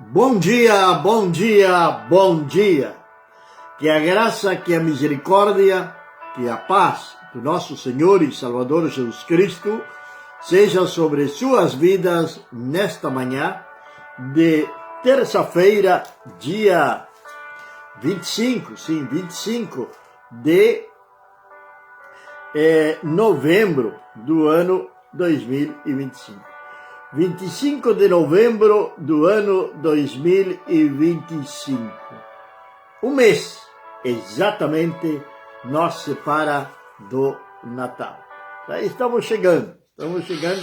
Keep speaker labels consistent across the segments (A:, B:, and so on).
A: Bom dia, bom dia, bom dia. Que a graça, que a misericórdia, que a paz do nosso Senhor e Salvador Jesus Cristo seja sobre suas vidas nesta manhã de terça-feira, dia 25 de novembro do ano 2025. 25 de novembro do ano 2025. Um mês exatamente nos separa do Natal. Aí estamos chegando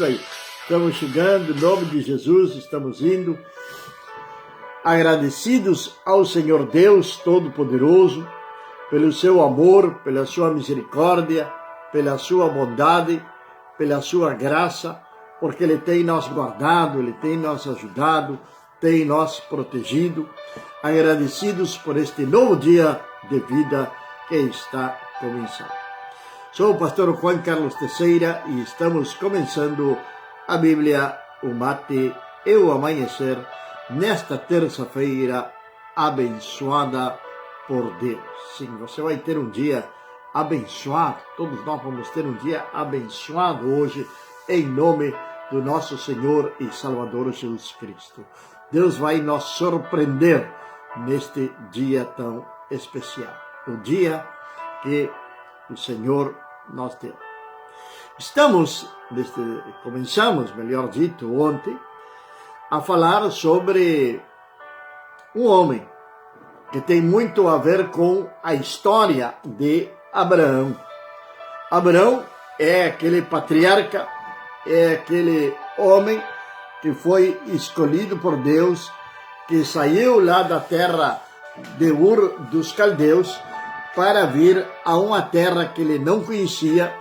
A: aí. Estamos chegando, em nome de Jesus, estamos indo. Agradecidos ao Senhor Deus Todo-Poderoso, pelo seu amor, pela sua misericórdia, pela sua bondade, pela sua graça, porque Ele tem nos guardado, Ele tem nos ajudado, tem nos protegido. Agradecidos por este novo dia de vida que está começando. Sou o pastor Juan Carlos Teixeira e estamos começando a Bíblia, o mate e o amanhecer nesta terça-feira abençoada por Deus. Sim, você vai ter um dia abençoado, todos nós vamos ter um dia abençoado hoje, em nome do nosso Senhor e Salvador Jesus Cristo. Deus vai nos surpreender neste dia tão especial, o dia que o Senhor nos deu. Começamos, melhor dito, ontem, a falar sobre um homem que tem muito a ver com a história de Abraão. Abraão é aquele patriarca, é aquele homem que foi escolhido por Deus, que saiu lá da terra de Ur dos Caldeus para vir a uma terra que ele não conhecia,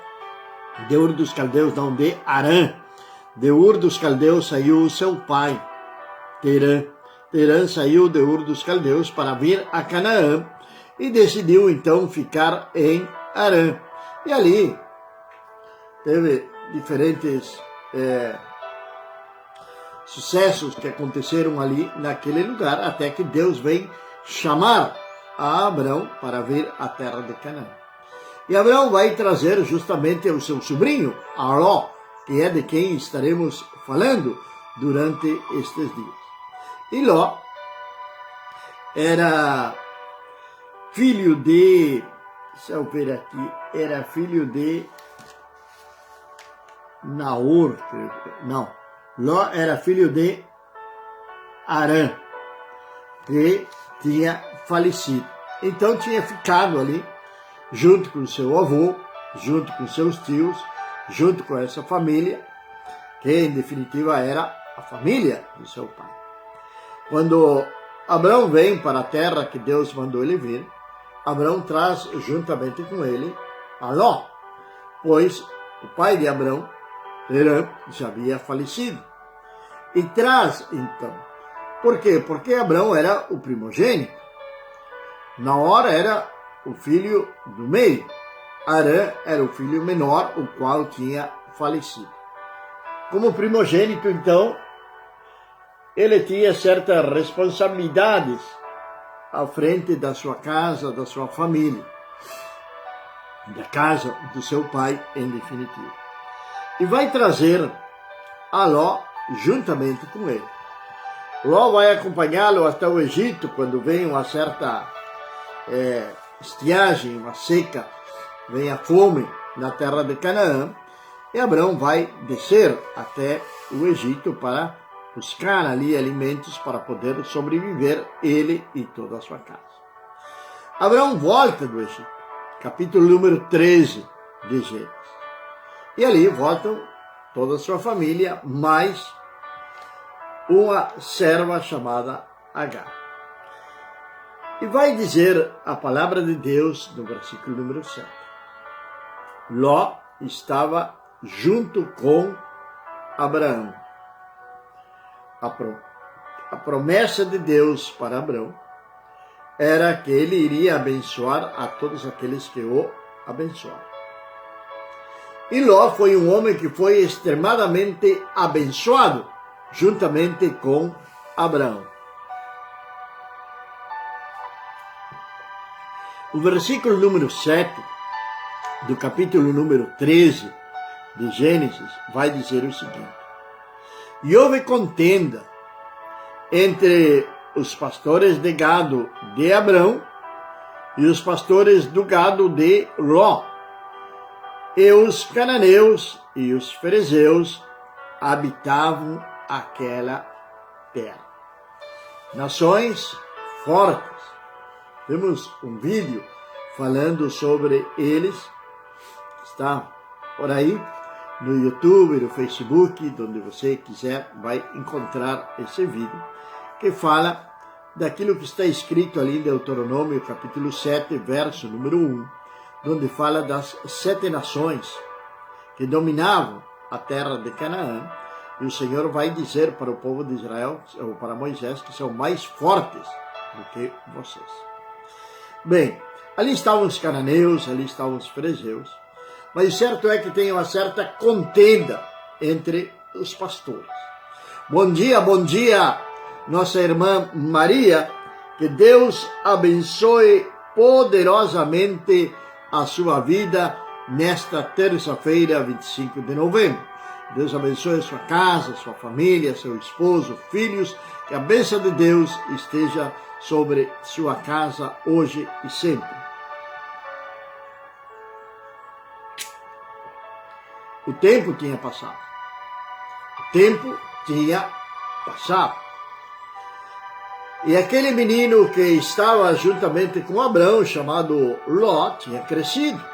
A: de Ur dos Caldeus, não, de Harã. De Ur dos Caldeus saiu o seu pai, Terã. Terã saiu de Ur dos Caldeus para vir a Canaã e decidiu então ficar em Harã. E ali teve diferentes sucessos que aconteceram ali naquele lugar, até que Deus vem chamar a Abraão para vir à terra de Canaã. E Abraão vai trazer justamente o seu sobrinho, Ló, que é de quem estaremos falando durante estes dias. E Ló era filho de, deixa eu ver aqui, era filho de Naor, não, Ló era filho de Harã, que tinha falecido. Então tinha ficado ali, junto com seu avô, junto com seus tios, junto com essa família, que em definitiva era a família do seu pai. Quando Abraão vem para a terra que Deus mandou ele vir, Abraão traz juntamente com ele a Ló, pois o pai de Abraão, Terã, já havia falecido. E traz, então. Por quê? Porque Abraão era o primogênito. Naor era o filho do meio. Harã era o filho menor, o qual tinha falecido. Como primogênito, então, ele tinha certas responsabilidades à frente da sua casa, da sua família, da casa do seu pai, em definitivo. E vai trazer a Ló juntamente com ele. Ló vai acompanhá-lo até o Egito, quando vem uma certa estiagem, uma seca, vem a fome na terra de Canaã, e Abraão vai descer até o Egito para buscar ali alimentos para poder sobreviver, ele e toda a sua casa. Abraão volta do Egito, capítulo número 13 de Gênesis. E ali voltam toda a sua família, mais uma serva chamada Agar. E vai dizer a palavra de Deus no versículo número 7. Ló estava junto com Abraão. A promessa de Deus para Abraão era que ele iria abençoar a todos aqueles que o abençoaram. E Ló foi um homem que foi extremadamente abençoado, juntamente com Abraão. O versículo número 7 do capítulo número 13 de Gênesis vai dizer o seguinte: e houve contenda entre os pastores de gado de Abrão e os pastores do gado de Ló, e os cananeus e os ferezeus habitavam aquela terra. Nações fortes. Temos um vídeo falando sobre eles, está por aí no YouTube, no Facebook, onde você quiser, vai encontrar esse vídeo, que fala daquilo que está escrito ali em Deuteronômio, capítulo 7, verso número 1, onde fala das 7 nações que dominavam a terra de Canaã, e o Senhor vai dizer para o povo de Israel, ou para Moisés, que são mais fortes do que vocês. Bem, ali estavam os cananeus, ali estavam os ferezeus, mas o certo é que tem uma certa contenda entre os pastores. Bom dia, nossa irmã Maria, que Deus abençoe poderosamente a sua vida nesta terça-feira, 25 de novembro. Deus abençoe a sua casa, sua família, seu esposo, filhos, que a bênção de Deus esteja sobre sua casa hoje e sempre. O tempo tinha passado. O tempo tinha passado. E aquele menino que estava juntamente com Abrão, chamado Ló, tinha crescido.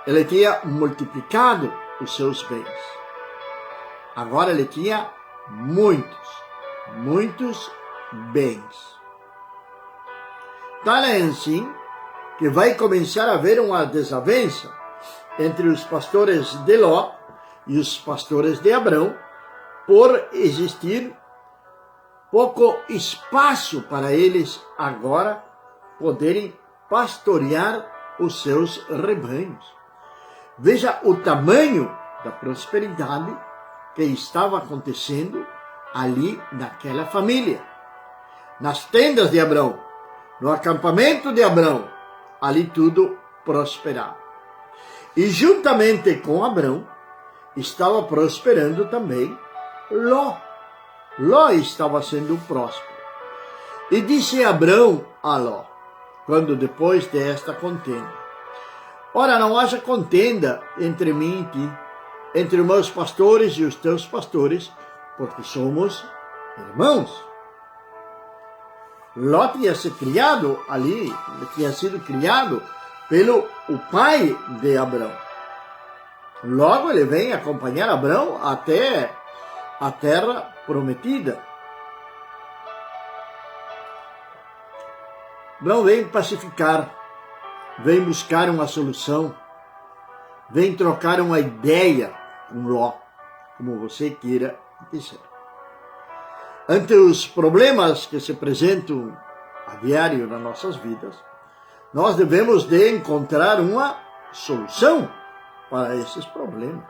A: Ele tinha multiplicado os seus bens. Agora ele tinha muitos bens. Tal é assim que vai começar a haver uma desavença entre os pastores de Ló e os pastores de Abrão, por existir pouco espaço para eles agora poderem pastorear os seus rebanhos. Veja o tamanho da prosperidade que estava acontecendo ali naquela família. Nas tendas de Abrão, no acampamento de Abrão, ali tudo prosperava. E juntamente com Abrão, estava prosperando também Ló. Ló estava sendo próspero. E disse Abrão a Ló, quando depois desta contenda: ora, não haja contenda entre mim e ti, entre os meus pastores e os teus pastores, porque somos irmãos. Ló tinha sido criado ali, tinha sido criado pelo o pai de Abrão. Logo ele vem acompanhar Abrão até a terra prometida. Abrão vem pacificar, vem buscar uma solução, vem trocar uma ideia com Ló, como você queira dizer. Ante os problemas que se apresentam a diário nas nossas vidas, nós devemos de encontrar uma solução para esses problemas.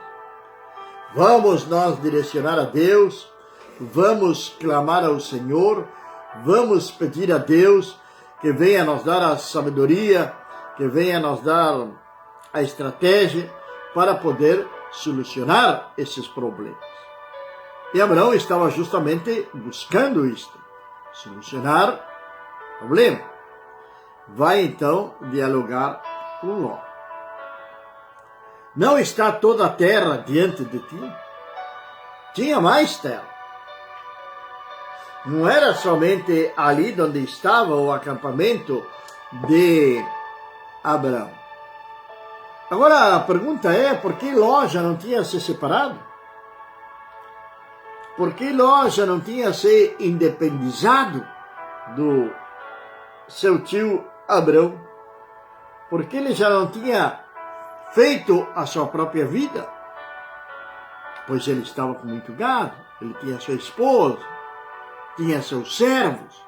A: Vamos nós direcionar a Deus, vamos clamar ao Senhor, vamos pedir a Deus que venha nos dar a sabedoria, que venha nos dar a estratégia para poder solucionar esses problemas. E Abraão estava justamente buscando isto, solucionar o problema. Vai então dialogar com Ló. Não está toda a terra diante de ti? Tinha mais terra. Não era somente ali onde estava o acampamento de Abraão. Agora a pergunta é, por que Ló já não tinha se separado? Por que Ló já não tinha se independizado do seu tio Abrão? Por que ele já não tinha feito a sua própria vida? Pois ele estava com muito gado, ele tinha sua esposa, tinha seus servos.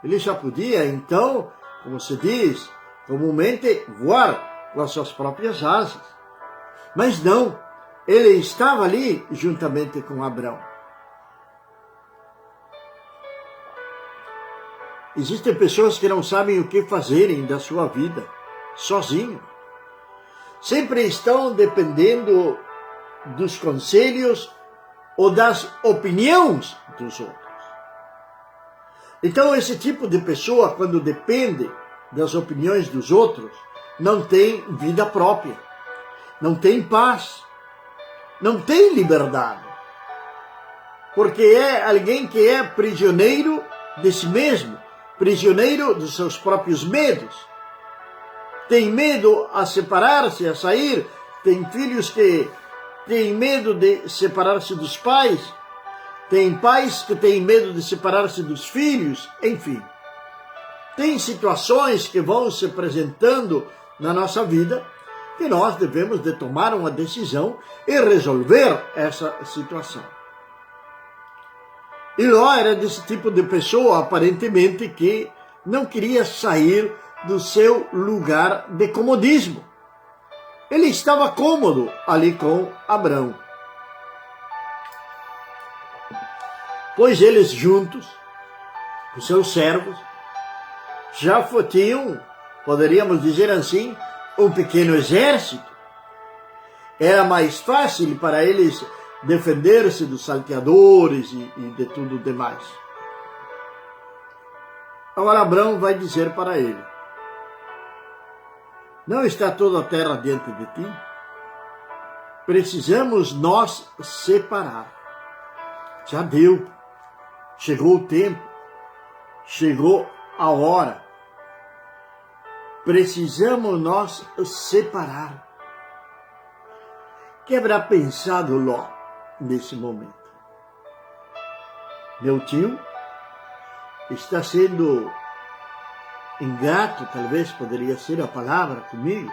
A: Ele já podia, então, como se diz comumente, voar com as suas próprias asas. Mas não, ele estava ali juntamente com Abrão. existem pessoas que não sabem o que fazerem da sua vida, sozinho. Sempre estão dependendo dos conselhos ou das opiniões dos outros. Então, esse tipo de pessoa, quando depende das opiniões dos outros, não tem vida própria, não tem paz, não tem liberdade, porque é alguém que é prisioneiro de si mesmo, prisioneiro dos seus próprios medos. Tem medo a separar-se, a sair, tem filhos que têm medo de separar-se dos pais, tem pais que têm medo de separar-se dos filhos, enfim. Tem situações que vão se apresentando na nossa vida que nós devemos de tomar uma decisão e resolver essa situação. E Ló era desse tipo de pessoa, aparentemente, que não queria sair do seu lugar de comodismo. Ele estava cômodo ali com Abrão. Pois eles juntos, com seus servos, já tinham, poderíamos dizer assim, um pequeno exército. Era mais fácil para eles defender-se dos salteadores e de tudo demais. Agora Abrão vai dizer para ele: não está toda a terra diante de ti? Precisamos nós separar. Já deu. Chegou o tempo. Chegou a hora. Precisamos nós separar. Que haverá pensado Ló nesse momento? Meu tio está sendo ingrato, talvez poderia ser a palavra comigo.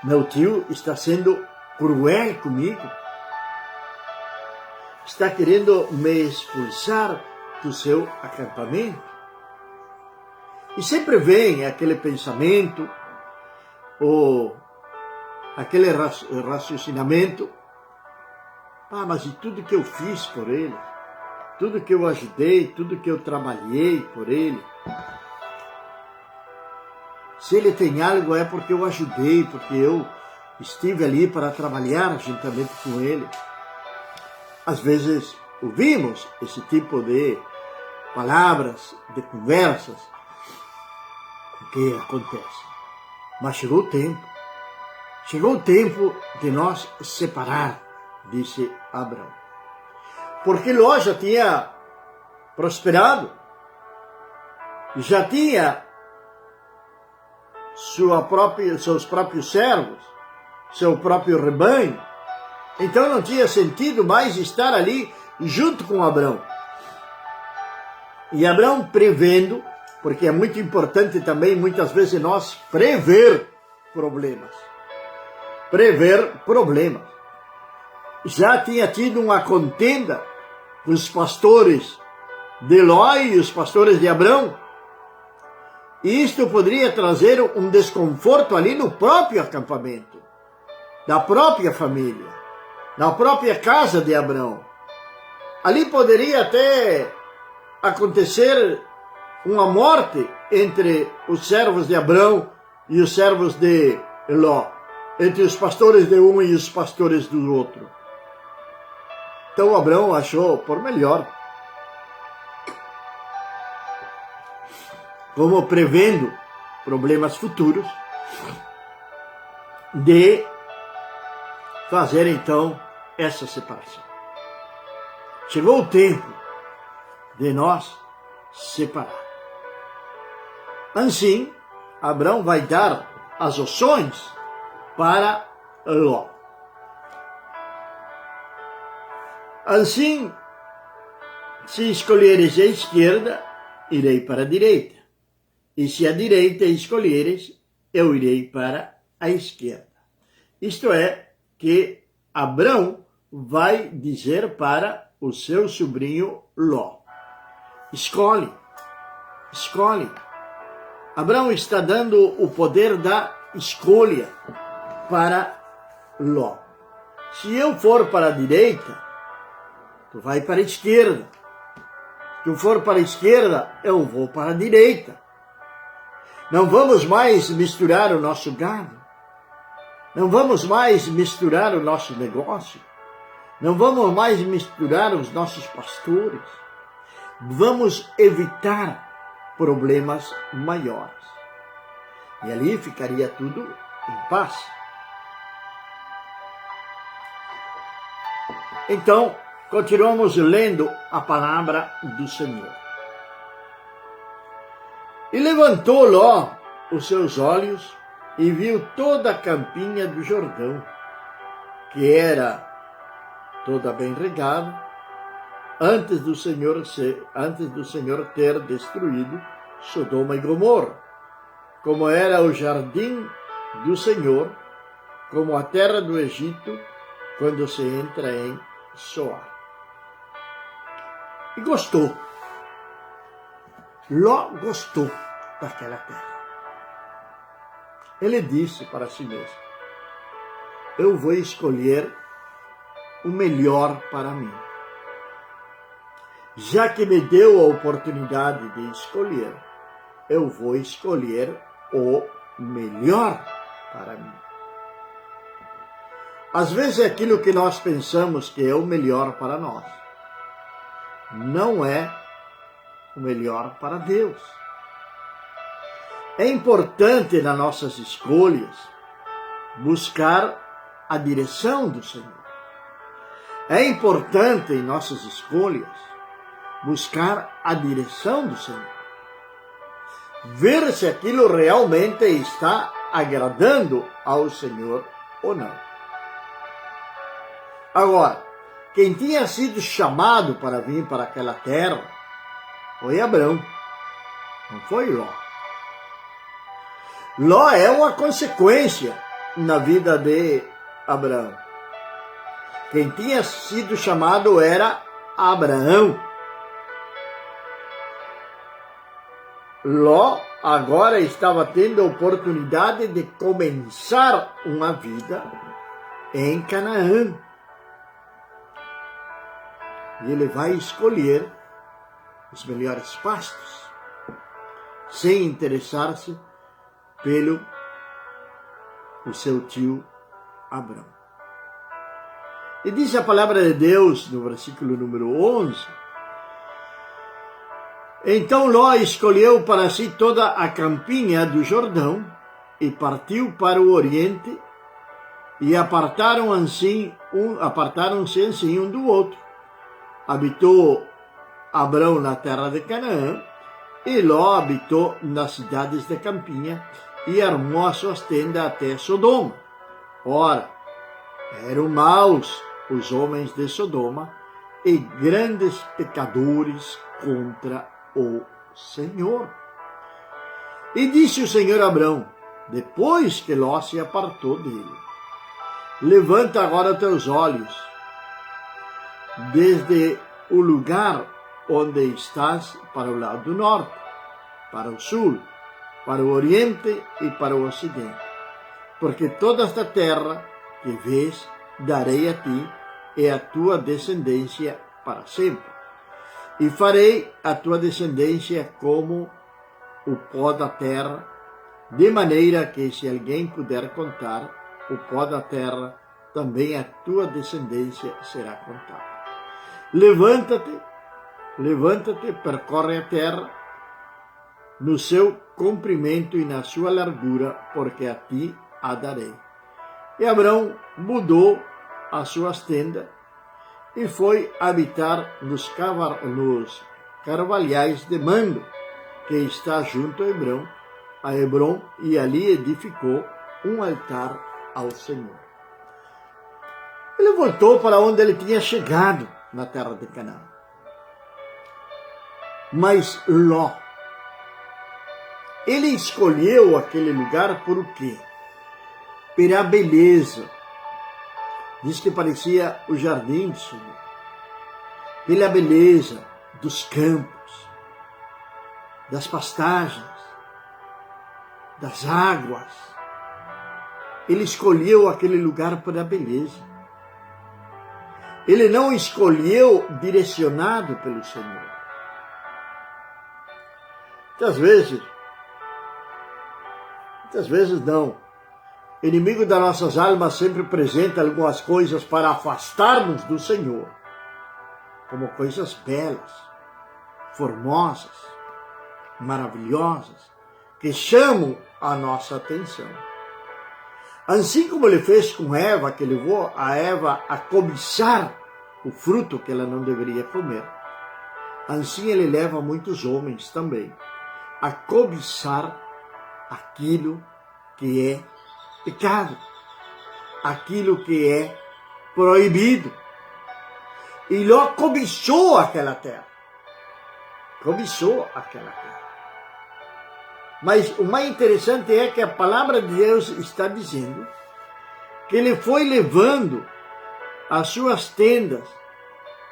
A: Meu tio está sendo cruel comigo. Está querendo me expulsar do seu acampamento. E sempre vem aquele pensamento, ou aquele raciocinamento: mas e tudo que eu fiz por ele? Tudo que eu ajudei, tudo que eu trabalhei por ele. Se ele tem algo é porque eu ajudei, porque eu estive ali para trabalhar juntamente com ele. Às vezes ouvimos esse tipo de palavras, de conversas. O que acontece? Mas chegou o tempo. Chegou o tempo de nós separar, disse Abrão. Porque Ló já tinha prosperado, já tinha seus próprios servos, seu próprio rebanho. Então não tinha sentido mais estar ali junto com Abrão. E Abrão prevendo, porque é muito importante também muitas vezes nós prever problemas. Prever problemas. Já tinha tido uma contenda com os pastores de Ló e os pastores de Abrão. E isto poderia trazer um desconforto ali no próprio acampamento, da própria família, na própria casa de Abrão. Ali poderia até acontecer uma morte entre os servos de Abrão e os servos de Ló, entre os pastores de um e os pastores do outro. Então Abrão achou por melhor, como prevendo problemas futuros, de fazer então essa separação. Chegou o tempo de nós separar. Assim, Abrão vai dar as opções para Ló. Assim, se escolheres a esquerda, irei para a direita. E se a direita escolheres, eu irei para a esquerda. Isto é, que Abrão vai dizer para o seu sobrinho Ló: escolhe, escolhe. Abrão está dando o poder da escolha para Ló. Se eu for para a direita, tu vai para a esquerda. Tu for para a esquerda, eu vou para a direita. Não vamos mais misturar o nosso gado. Não vamos mais misturar o nosso negócio. Não vamos mais misturar os nossos pastores. Vamos evitar problemas maiores. E ali ficaria tudo em paz. Então, continuamos lendo a palavra do Senhor. E levantou Ló os seus olhos e viu toda a campinha do Jordão, que era toda bem regada, antes do Senhor ter destruído Sodoma e Gomorra, como era o jardim do Senhor, como a terra do Egito, quando se entra em Zoar. E gostou. Ló gostou daquela terra. Ele disse para si mesmo: eu vou escolher o melhor para mim. Já que me deu a oportunidade de escolher, eu vou escolher o melhor para mim. Às vezes aquilo que nós pensamos que é o melhor para nós não é o melhor para Deus. É importante nas nossas escolhas buscar a direção do Senhor. É importante em nossas escolhas buscar a direção do Senhor. Ver se aquilo realmente está agradando ao Senhor ou não. Agora, quem tinha sido chamado para vir para aquela terra foi Abrão, não foi Ló. Ló é uma consequência na vida de Abraão. Quem tinha sido chamado era Abraão. Ló agora estava tendo a oportunidade de começar uma vida em Canaã. E ele vai escolher os melhores pastos, sem interessar-se pelo o seu tio Abrão. E diz a palavra de Deus no versículo número 11: então Ló escolheu para si toda a campinha do Jordão e partiu para o oriente, e apartaram-se assim um do outro. Habitou Abrão na terra de Canaã, e Ló habitou nas cidades de campinha, e armou as suas tendas até Sodoma. Ora, eram maus os homens de Sodoma, e grandes pecadores contra o Senhor. E disse o Senhor a Abrão, depois que Ló se apartou dele: levanta agora teus olhos desde o lugar onde estás para o lado do norte, para o sul, para o oriente e para o ocidente. Porque toda esta terra que vês darei a ti e a tua descendência para sempre. E farei a tua descendência como o pó da terra, de maneira que, se alguém puder contar o pó da terra, também a tua descendência será contada. Levanta-te, percorre a terra no seu comprimento e na sua largura, porque a ti a darei. E Abrão mudou as suas tendas e foi habitar nos carvalhais de Mamre, que está junto a Hebrom, e ali edificou um altar ao Senhor. Ele voltou para onde ele tinha chegado, na terra de Canaã. Mas Ló, ele escolheu aquele lugar por quê? Pela beleza. Diz que parecia o jardim do Senhor. Pela beleza dos campos, das pastagens, das águas. Ele escolheu aquele lugar pela beleza. Ele não escolheu direcionado pelo Senhor. Muitas vezes não. O inimigo das nossas almas sempre apresenta algumas coisas para afastarmos do Senhor, como coisas belas, formosas, maravilhosas, que chamam a nossa atenção. Assim como ele fez com Eva, que levou a Eva a cobiçar o fruto que ela não deveria comer, assim ele leva muitos homens também a cobiçar aquilo que é pecado, aquilo que é proibido. E Ló cobiçou aquela terra. Cobiçou aquela terra. Mas o mais interessante é que a palavra de Deus está dizendo que ele foi levando as suas tendas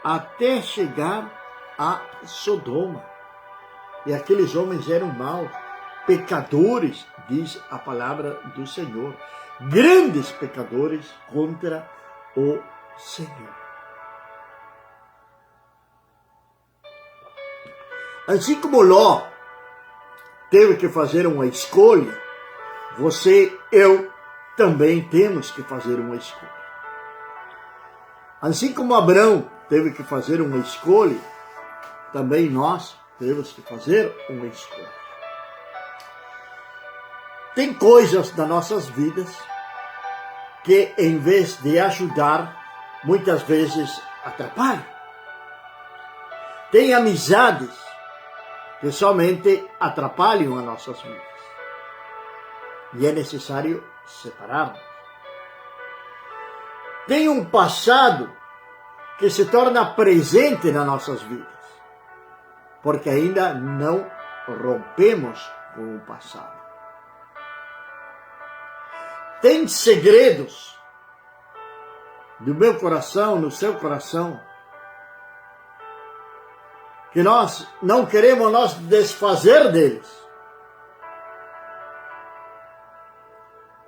A: até chegar a Sodoma. E aqueles homens eram maus, pecadores, diz a palavra do Senhor. Grandes pecadores contra o Senhor. Assim como Ló teve que fazer uma escolha, você, eu, também temos que fazer uma escolha. Assim como Abraão teve que fazer uma escolha, também nós temos que fazer uma escolha. Tem coisas nas nossas vidas que, em vez de ajudar, muitas vezes atrapalham. Tem amizades que somente atrapalham as nossas vidas. E é necessário separarmos. Tem um passado que se torna presente nas nossas vidas, porque ainda não rompemos com o passado. Tem segredos do meu coração, no seu coração, que nós não queremos nos desfazer deles.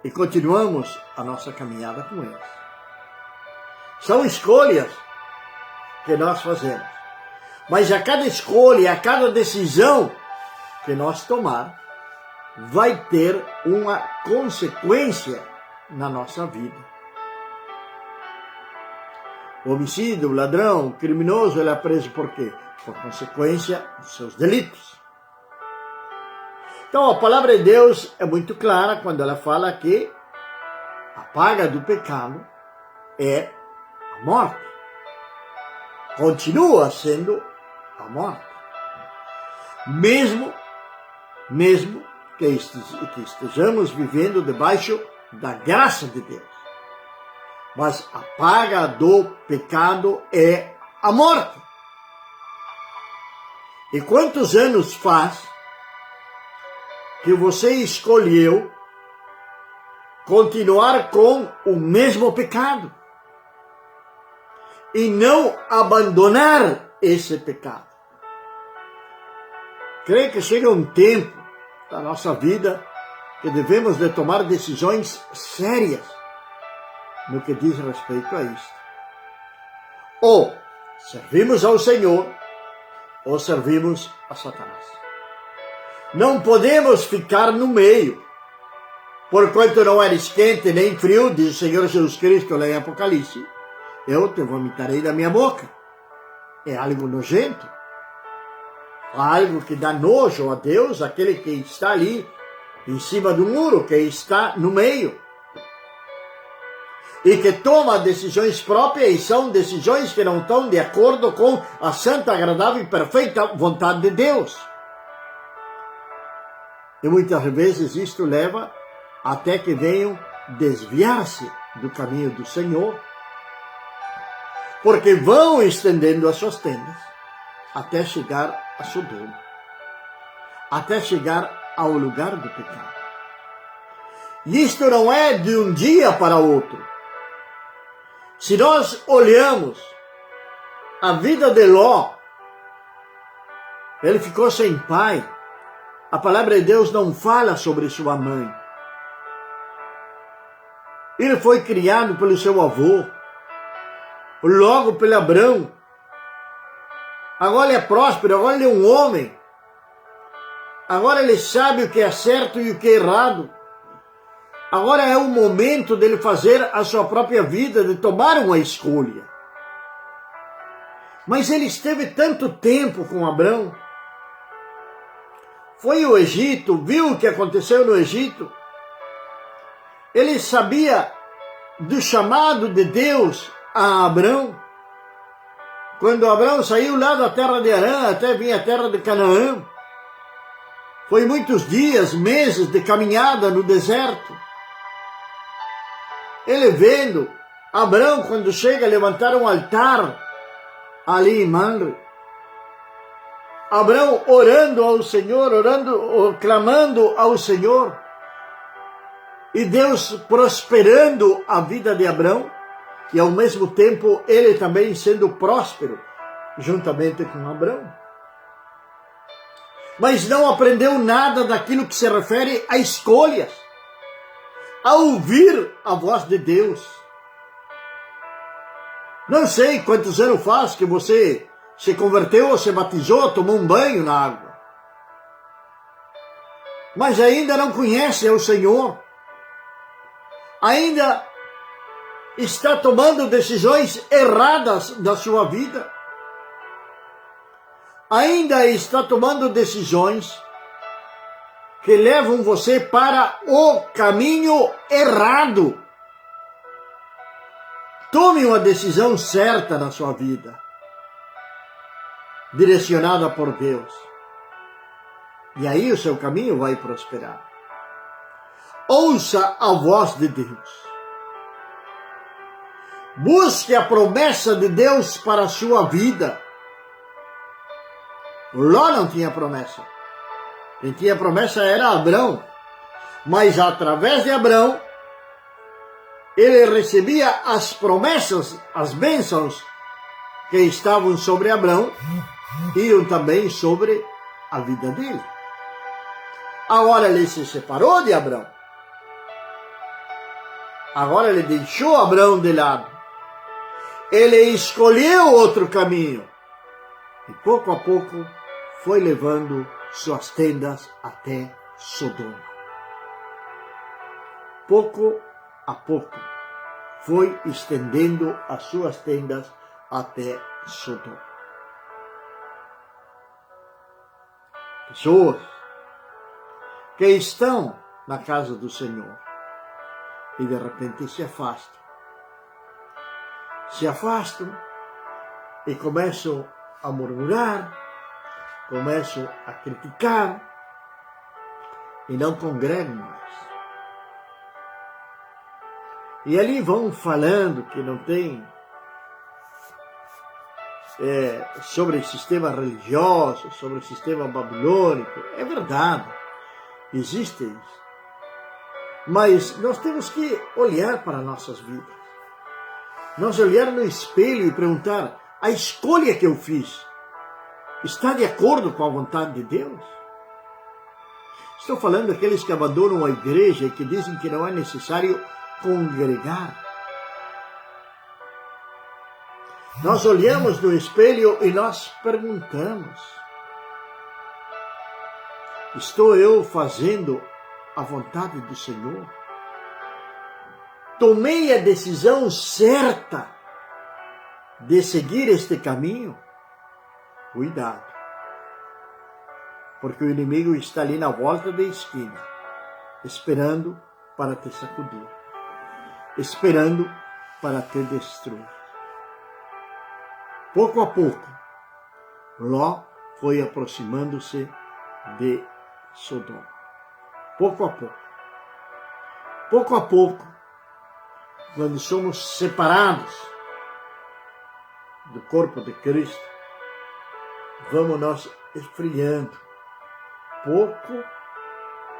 A: E continuamos a nossa caminhada com eles. São escolhas que nós fazemos. Mas a cada escolha, a cada decisão que nós tomar, vai ter uma consequência na nossa vida. O homicídio, o ladrão, o criminoso, ele é preso por quê? Por consequência dos seus delitos. Então a palavra de Deus é muito clara quando ela fala que a paga do pecado é a morte. Continua sendo a morte. Mesmo que estejamos vivendo debaixo da graça de Deus. Mas a paga do pecado é a morte. E quantos anos faz que você escolheu continuar com o mesmo pecado e não abandonar esse pecado? Creio que chega um tempo da nossa vida que devemos de tomar decisões sérias no que diz respeito a isto. Ou servimos ao Senhor, ou servimos a Satanás. Não podemos ficar no meio, porquanto não eres quente nem frio, diz o Senhor Jesus Cristo lá em Apocalipse, eu te vomitarei da minha boca. É algo nojento, algo que dá nojo a Deus, aquele que está ali em cima do muro, que está no meio, e que toma decisões próprias e são decisões que não estão de acordo com a santa, agradável e perfeita vontade de Deus. E muitas vezes isto leva até que venham desviar-se do caminho do Senhor, porque vão estendendo as suas tendas até chegar a Sodoma, até chegar ao lugar do pecado. E isto não é de um dia para outro. Se nós olhamos a vida de Ló, ele ficou sem pai. A palavra de Deus não fala sobre sua mãe. Ele foi criado pelo seu avô, logo pelo Abrão. Agora ele é próspero, agora ele é um homem. Agora ele sabe o que é certo e o que é errado. Agora é o momento dele fazer a sua própria vida, de tomar uma escolha. Mas ele esteve tanto tempo com Abrão. Foi ao Egito, viu o que aconteceu no Egito. Ele sabia do chamado de Deus a Abrão. Quando Abrão saiu lá da terra de Harã até vir à terra de Canaã, foi muitos dias, meses de caminhada no deserto. Ele vendo Abrão, quando chega a levantar um altar ali em Mamre, Abrão orando ao Senhor, clamando ao Senhor, e Deus prosperando a vida de Abrão, e ao mesmo tempo ele também sendo próspero, juntamente com Abrão. Mas não aprendeu nada daquilo que se refere a escolhas, a ouvir a voz de Deus. Não sei quantos anos faz que você se converteu, se batizou, tomou um banho na água, mas ainda não conhece o Senhor, ainda está tomando decisões erradas da sua vida, ainda está tomando decisões que levam você para o caminho errado. Tome uma decisão certa na sua vida, direcionada por Deus, e aí o seu caminho vai prosperar. Ouça a voz de Deus. Busque a promessa de Deus para a sua vida. Ló não tinha promessa. Quem tinha promessa era Abrão. Mas através de Abrão, ele recebia as promessas, as bênçãos que estavam sobre Abrão, iam também sobre a vida dele. Agora ele se separou de Abrão. Agora ele deixou Abrão de lado. Ele escolheu outro caminho. E pouco a pouco foi levando suas tendas até Sodoma. Pouco a pouco foi estendendo as suas tendas até Sodoma. Pessoas que estão na casa do Senhor e de repente se afastam. Se afastam e começam a murmurar, começam a criticar e não congregam mais. E ali vão falando que não tem sobre o sistema religioso, sobre o sistema babilônico. É verdade, existe isso. Mas nós temos que olhar para nossas vidas. Nós olhar no espelho e perguntar, a escolha que eu fiz está de acordo com a vontade de Deus? Estou falando daqueles que abandonam a igreja e que dizem que não é necessário congregar. Nós olhamos no espelho e nós perguntamos, estou eu fazendo a vontade do Senhor? Tomei a decisão certa de seguir este caminho? Cuidado, porque o inimigo está ali na volta da esquina, esperando para te sacudir, esperando para te destruir. Pouco a pouco, Ló foi aproximando-se de Sodoma. Pouco a pouco. Pouco a pouco, quando somos separados do corpo de Cristo, vamos nós esfriando, pouco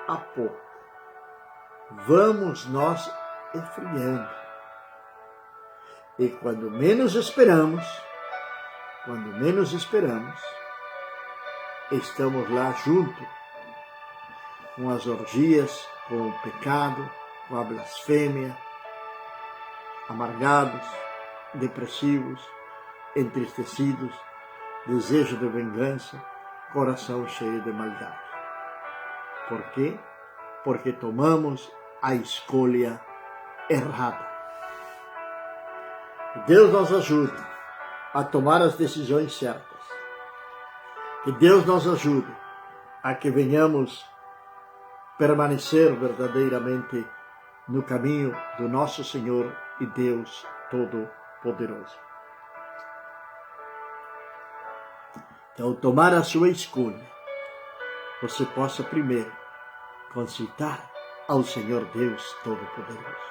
A: a pouco. Vamos nós esfriando. E quando menos esperamos, estamos lá junto com as orgias, com o pecado, com a blasfêmia, amargados, depressivos, entristecidos, desejo de vingança, coração cheio de maldade. Por quê? Porque tomamos a escolha errada. Deus nos ajude a tomar as decisões certas. Que Deus nos ajude a que venhamos permanecer verdadeiramente no caminho do nosso Senhor e Deus Todo-Poderoso. Então, tomar a sua escolha, você possa primeiro consultar ao Senhor Deus Todo-Poderoso.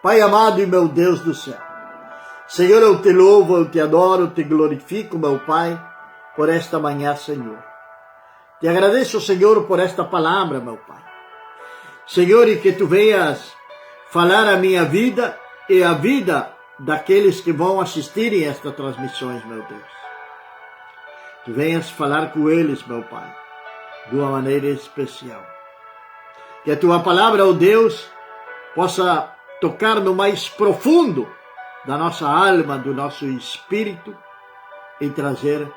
A: Pai amado e meu Deus do céu, Senhor, eu te louvo, eu te adoro, eu te glorifico, meu Pai, por esta manhã, Senhor. Te agradeço, Senhor, por esta palavra, meu Pai. Senhor, e que Tu venhas falar a minha vida e a vida daqueles que vão assistirem estas transmissões, meu Deus. Tu venhas falar com eles, meu Pai, de uma maneira especial. Que a Tua palavra, ó Deus, possa tocar no mais profundo da nossa alma, do nosso espírito e trazer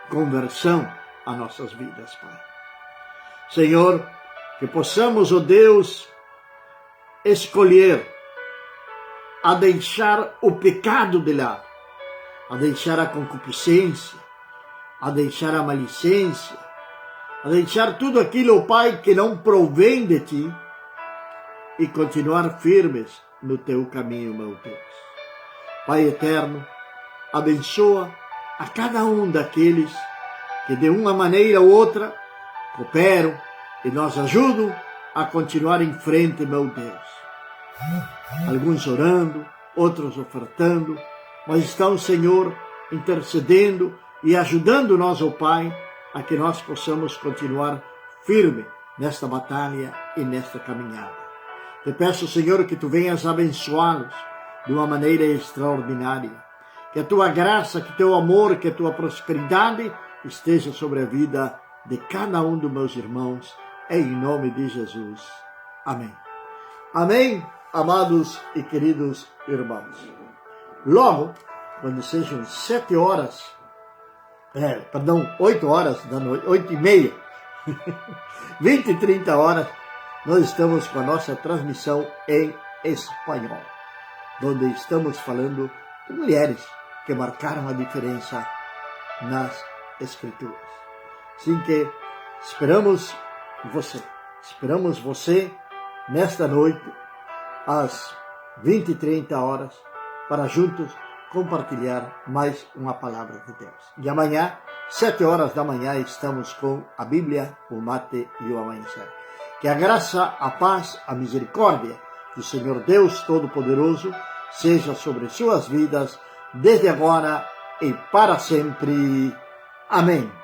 A: conversão a nossas vidas, Pai. Senhor, que possamos, ó Deus, escolher a deixar o pecado de lado, a deixar a concupiscência, a deixar a malicência, a deixar tudo aquilo, Pai, que não provém de Ti e continuar firmes no Teu caminho, meu Deus. Pai eterno, abençoa a cada um daqueles que de uma maneira ou outra cooperam e nos ajudam a continuar em frente, meu Deus. Alguns orando, outros ofertando, mas estão, Senhor, intercedendo e ajudando nós, ó Pai, a que nós possamos continuar firme nesta batalha e nesta caminhada. Te peço, Senhor, que Tu venhas abençoá-los de uma maneira extraordinária. Que a Tua graça, que Teu amor, que a Tua prosperidade esteja sobre a vida de cada um dos meus irmãos, em nome de Jesus. Amém. Amém, amados e queridos irmãos. Logo, quando sejam 8 horas da noite, 8h30, 20 e 30 horas, nós estamos com a nossa transmissão em espanhol, onde estamos falando de mulheres que marcaram a diferença nas Escrituras. Assim que esperamos você nesta noite, às 20 e 30 horas, para juntos compartilhar mais uma palavra de Deus. E amanhã, 7 horas da manhã, estamos com a Bíblia, o mate e o amanhecer. Que a graça, a paz, a misericórdia do Senhor Deus Todo-Poderoso seja sobre suas vidas, desde agora e para sempre. Amém.